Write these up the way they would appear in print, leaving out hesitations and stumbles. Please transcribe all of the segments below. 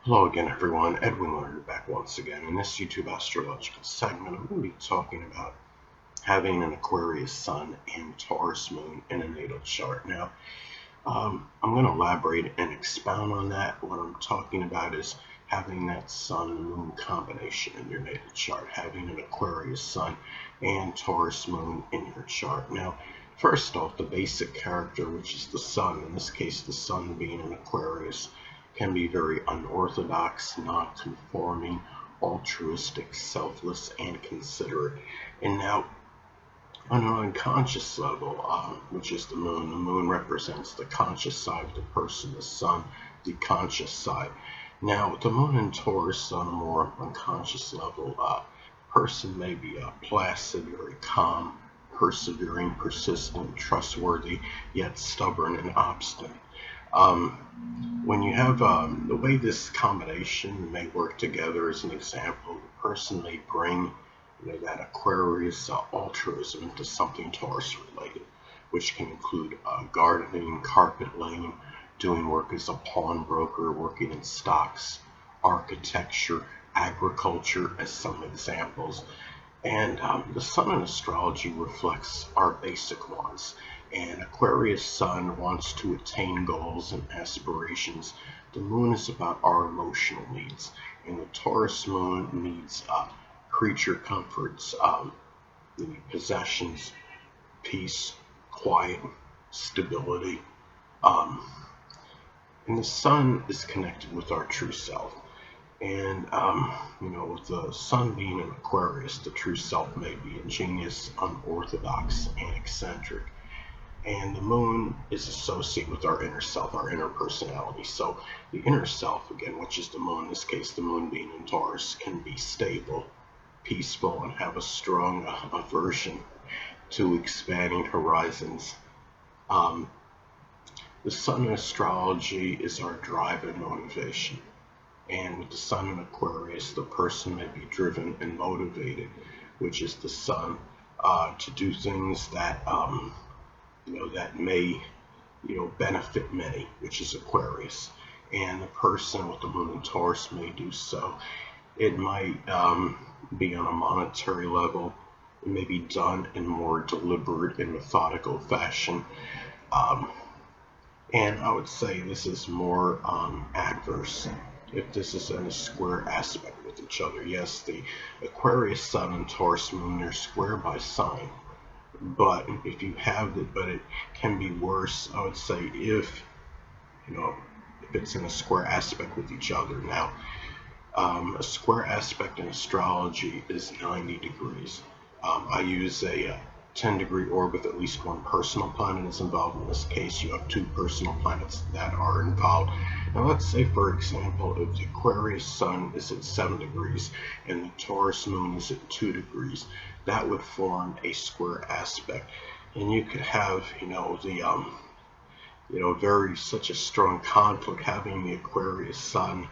Hello again, everyone. Edwin Learnard back once again. In this YouTube astrological segment, I'm going to be talking about having an Aquarius sun and Taurus moon in a natal chart. Now, I'm going to elaborate and expound on that. What I'm talking about is having that sun-moon combination in your natal chart, having an Aquarius sun and Taurus moon in your chart. Now, first off, the basic character, which is the sun, in this case the sun being an Aquarius, can be very unorthodox, non-conforming, altruistic, selfless, and considerate. And now, on an unconscious level, which is the moon represents the conscious side of the person, the sun, the conscious side. Now, the moon in Taurus on a more unconscious level, person may be placid, very calm, persevering, persistent, trustworthy, yet stubborn and obstinate. When you have the way this combination may work together, as an example, the person may bring that Aquarius altruism into something Taurus related, which can include gardening, carpet laying, doing work as a pawnbroker, working in stocks, architecture, agriculture, as some examples. And the sun in astrology reflects our basic wants. And Aquarius sun wants to attain goals and aspirations. The moon is about our emotional needs. And the Taurus moon needs creature comforts, possessions, peace, quiet, stability. And the sun is connected with our true self. And, with the sun being in Aquarius, the true self may be ingenious, unorthodox, and eccentric. And the moon is associated with our inner self, our inner personality. So the inner self, again, which is the moon, in this case, the moon being in Taurus, can be stable, peaceful, and have a strong aversion to expanding horizons. The sun in astrology is our drive and motivation. And with the sun in Aquarius, the person may be driven and motivated, which is the sun, to do things that that may benefit many, which is Aquarius. And the person with the moon in Taurus may do so. It might be on a monetary level. It may be done in more deliberate and methodical fashion. And I would say this is more adverse if this is in a square aspect with each other. Yes, the Aquarius sun and Taurus moon are square by sign, but if you have it, but it can be worse, I would say, if it's in a square aspect with each other. Now, a square aspect in astrology is 90 degrees. I use a 10-degree orb with at least one personal planet is involved. In this case, you have two personal planets that are involved. Now, let's say, for example, if the Aquarius sun is at 7 degrees and the Taurus moon is at 2 degrees, that would form a square aspect. And you could have, such a strong conflict, having the Aquarius sun,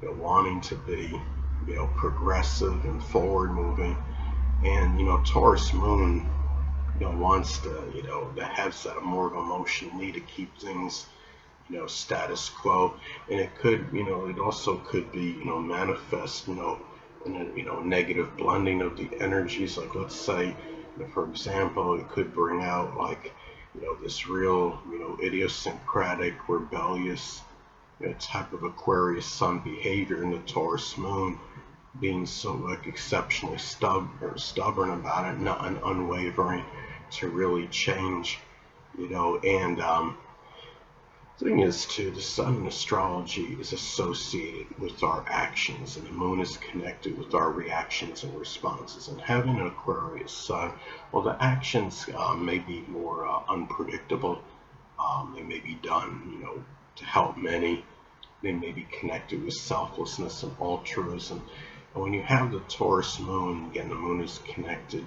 wanting to be, progressive and forward moving. And, Taurus moon, wants to have that more emotional need to keep things, status quo. And it could, it also could be, manifest, in a, negative blending of the energies. Like, let's say, for example, it could bring out, like, this real, idiosyncratic, rebellious, type of Aquarius sun behavior in the Taurus moon, being so exceptionally stubborn about it, not unwavering to really change, and the thing is too, the sun in astrology is associated with our actions, and the moon is connected with our reactions and responses. And having an Aquarius sun, well, the actions may be more unpredictable. They may be done, to help many. They may be connected with selflessness and altruism. And when you have the Taurus moon, again, the moon is connected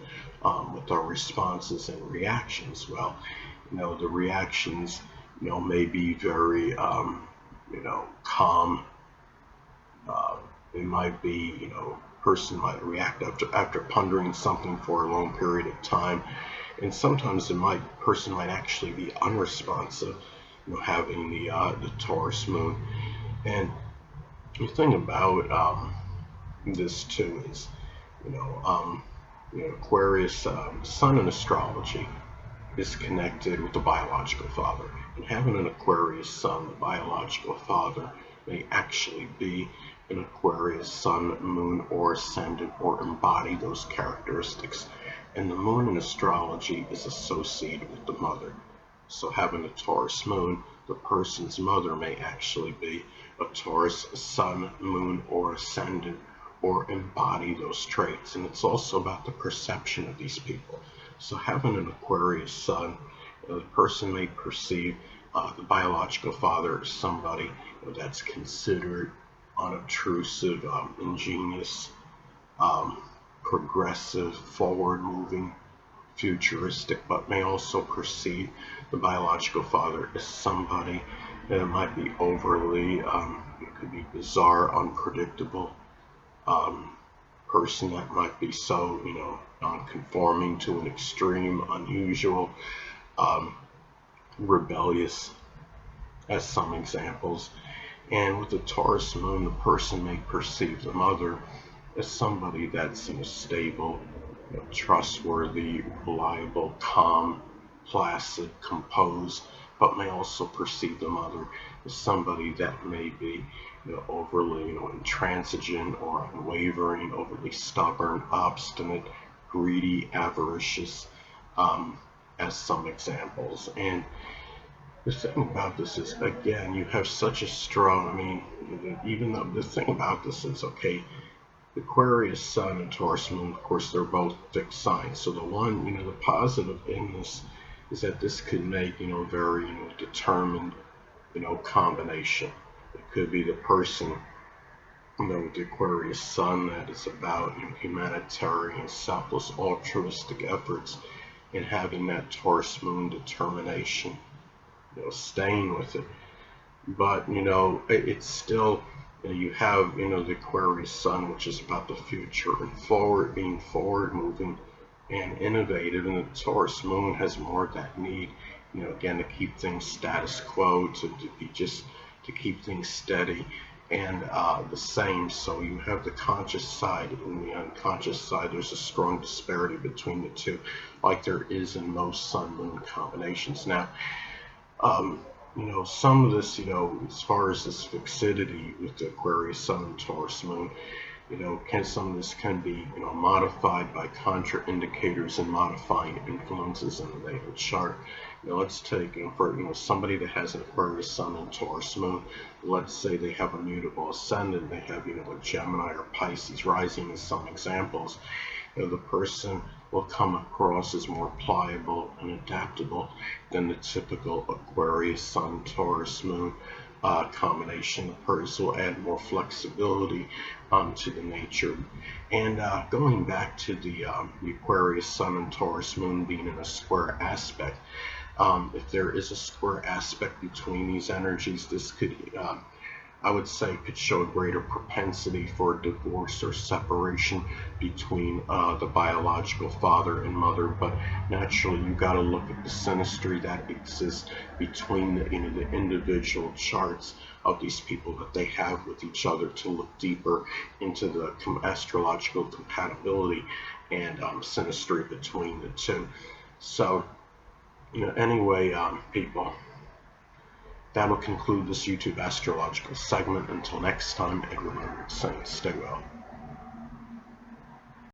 with our responses and reactions. Well, the reactions, may be very, calm. It might be, person might react after pondering something for a long period of time. And sometimes person might actually be unresponsive, having the Taurus moon. And the thing about this too is, you know, Aquarius, sun in astrology is connected with the biological father. And having an Aquarius sun, the biological father, may actually be an Aquarius sun, moon, or ascendant, or embody those characteristics. And the moon in astrology is associated with the mother. So having a Taurus moon, the person's mother may actually be a Taurus sun, moon, or ascendant, or embody those traits. And it's also about the perception of these people. So having an Aquarius sun, the person may perceive the biological father as somebody that's considered unobtrusive, ingenious, progressive, forward-moving, futuristic, but may also perceive the biological father as somebody that might be overly, it could be bizarre, unpredictable, person that might be so, non-conforming to an extreme, unusual, rebellious, as some examples. And with the Taurus moon, the person may perceive the mother as somebody that's stable, trustworthy, reliable, calm, placid, composed, but may also perceive the mother as somebody that may be overly intransigent or unwavering, overly stubborn, obstinate, greedy, avaricious, as some examples. And the thing about this is, again, you have such a strong, even though the thing about this is, okay, Aquarius sun and Taurus moon, of course, they're both fixed signs. So the one, the positive in this is that this could make, a very, determined, combination. It could be the person, with the Aquarius sun that is about humanitarian, selfless, altruistic efforts, and having that Taurus moon determination, staying with it. But it's still, you have the Aquarius sun, which is about the future and being forward moving and innovative, and the Taurus moon has more of that need, again, to keep things status quo, to keep things steady and the same. So you have the conscious side and the unconscious side. There's a strong disparity between the two, like there is in most sun moon combinations. Now, some of this, as far as this fixity with the Aquarius sun and Taurus moon, some of this can be, modified by contraindicators and modifying influences in the natal chart. Let's take, for somebody that has an Aquarius sun and Taurus moon, let's say they have a mutable ascendant, they have, a Gemini or Pisces rising as some examples. The person will come across as more pliable and adaptable than the typical Aquarius sun Taurus moon combination. The person will add more flexibility to the nature. And going back to the Aquarius sun and Taurus moon being in a square aspect, if there is a square aspect between these energies, this could I would say could show a greater propensity for divorce or separation between the biological father and mother. But naturally, you got to look at the synastry that exists between the individual charts of these people that they have with each other to look deeper into the astrological compatibility and synastry between the two. So, anyway, people. That'll conclude this YouTube astrological segment. Until next time, Edwin Learnard saying stay well.